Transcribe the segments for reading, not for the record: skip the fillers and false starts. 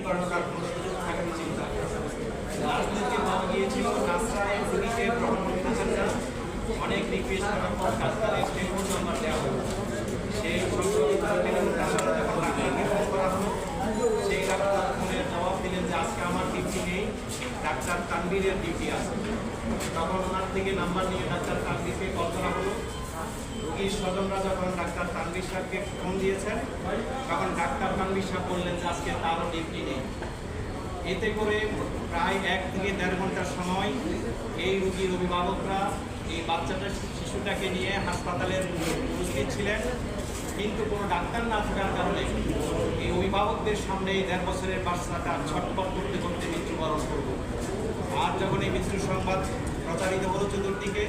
কর্মকার কোনো সুযোগ থাকে উচিত না। রাজনীতিকে পাওয়া গিয়েছিল নাসরানের রোগীকে গ্রহণ করতে চান অনেক রিকোয়েস্ট করার পর ডাক্তারের টেলিফোন নাম্বার দেওয়া হলো। সেই সংক্রমিত টেলিফোন নাম্বার যখন ডাক্তারকে ফোন করা হলো, সেই ডাক্তার ফোনের জবাব দিলেন যে আজকে আমার ডিউটি নেই, ডাক্তার তানভীরের ডিউটি আছে। তখন ওনার থেকে নাম্বার নিয়ে ডাক্তার তানভীরকে কল করা হলো। রোগীর স্বজনরা যখন ডাক্তার তানভীর সাহেবকে ফোন দিয়েছেন, তখন ডাক্তার তানভীর সাহেব বললেন যে আজকে তারও ডিউটি নেই। এতে করে প্রায় 1 থেকে 1.5 ঘন্টার সময় এই রোগীর অভিভাবকরা এই শিশুটাকে নিয়ে হাসপাতালের উপস্থিত ছিলেন, কিন্তু কোনো ডাক্তার না থাকার কারণে এই অভিভাবকদের সামনে এই 1.5 বছরের বাচ্চাটা ছটফট করতে করতে মৃত্যুবরণ করব। আর যখন এই মৃত্যুর সংবাদ প্রচারিত হলো চতুর্দিকে,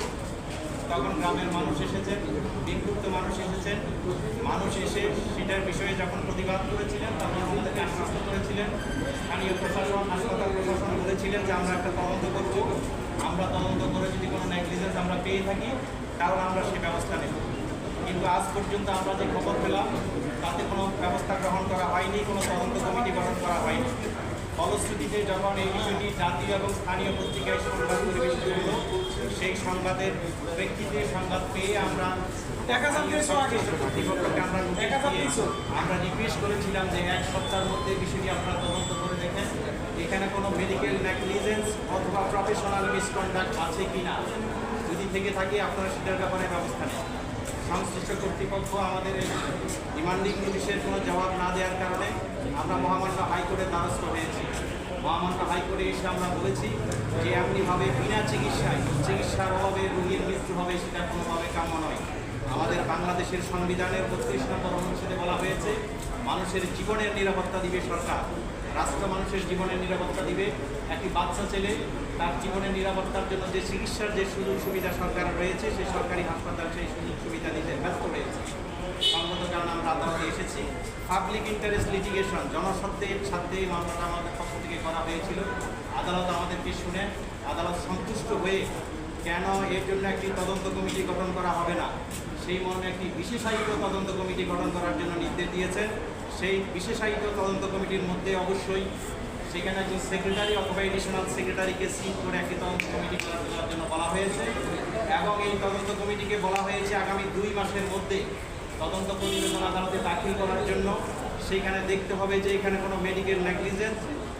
তখন গ্রামের মানুষ এসেছেন, বিক্ষুব্ধ মানুষ এসেছেন। মানুষ এসে সেটার বিষয়ে যখন প্রতিবাদ করেছিলেন, তখন আমাদেরকে আশ্বস্ত করেছিলেন। স্থানীয় প্রশাসন, হাসপাতাল প্রশাসন বলেছিলেন যে আমরা একটা তদন্ত করব, আমরা তদন্ত করে যদি কোনো নেগলিজেন্স আমরা পেয়ে থাকি তাহলে আমরা সে ব্যবস্থা নেব। কিন্তু আজ পর্যন্ত আমরা যে খবর পেলাম তাতে কোনো ব্যবস্থা গ্রহণ করা হয়নি, কোনো তদন্ত কমিটি গঠন করা হয়নি। ফলশ্রুতিতে যখন এই বিষয়টি জাতীয় এবং স্থানীয় পত্রিকায় সংবাদ পরিবেশিত হলো, সেই সংবাদের প্রেক্ষিতে সংবাদ পেয়ে আমরা কর্তৃপক্ষকে আমরা রিকোয়েস্ট করেছিলাম যে 1 সপ্তাহের মধ্যে বিষয়টি আপনারা তদন্ত করে দেখেন এখানে কোনো মেডিকেল নেগলিজেন্স অথবা প্রফেশনাল মিসকন্ডাক্ট আছে কি না। যদি থেকে থাকে আপনারা সেটার ব্যাপারে ব্যবস্থা নেন। সংশ্লিষ্ট কর্তৃপক্ষ আমাদের এই ডিমান্ডিং নোটিশের কোনো জবাব না দেওয়ার কারণে আমরা মহামান্য হাইকোর্টের দ্বারস্থ হয়েছি। মহামান্য হাইকোর্টে এসে আমরা বলেছি যে এমনিভাবে বিনা চিকিৎসার অভাবে রোগীর মৃত্যু হবে, সেটা কোনোভাবে কাম্য নয়। আমাদের বাংলাদেশের সংবিধানের 32 নম্বর অনুচ্ছেদে বলা হয়েছে মানুষের জীবনের নিরাপত্তা দিবে সরকার, রাষ্ট্র মানুষের জীবনের নিরাপত্তা দিবে। একটি বাচ্চা ছেলে তার জীবনের নিরাপত্তার জন্য যে চিকিৎসার যে সুযোগ সুবিধা সরকার রয়েছে, সেই সরকারি হাসপাতাল সেই সুযোগ সুবিধা দিতে ব্যস্ত রয়েছে। সঙ্গত কারণে আমরা আদালতে এসেছি। পাবলিক ইন্টারেস্ট লিটিগেশন, জনস্বার্থের স্বার্থে এই মামলাটা আমাদের পক্ষ থেকে করা হয়েছিল। আদালত আমাদেরকে শুনে আদালত সন্তুষ্ট হয়ে কেন এর জন্য একটি তদন্ত কমিটি গঠন করা হবে না, সেই মর্মে একটি বিশেষায়িত তদন্ত কমিটি গঠন করার জন্য নির্দেশ দিয়েছেন। সেই বিশেষায়িত তদন্ত কমিটির মধ্যে অবশ্যই সেখানে একজন সেক্রেটারি অথবা এডিশনাল সেক্রেটারিকে সিট করে একটি তদন্ত কমিটি করার জন্য বলা হয়েছে এবং এই তদন্ত কমিটিকে বলা হয়েছে আগামী 2 মাসের মধ্যে তদন্ত প্রতিবেদন আদালতে দাখিল করার জন্য। সেইখানে দেখতে হবে যে এখানে কোনো মেডিকেল নেগলিজেন্স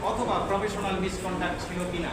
অথবা প্রফেশনাল মিসকন্ডাক্ট ছিল কিনা।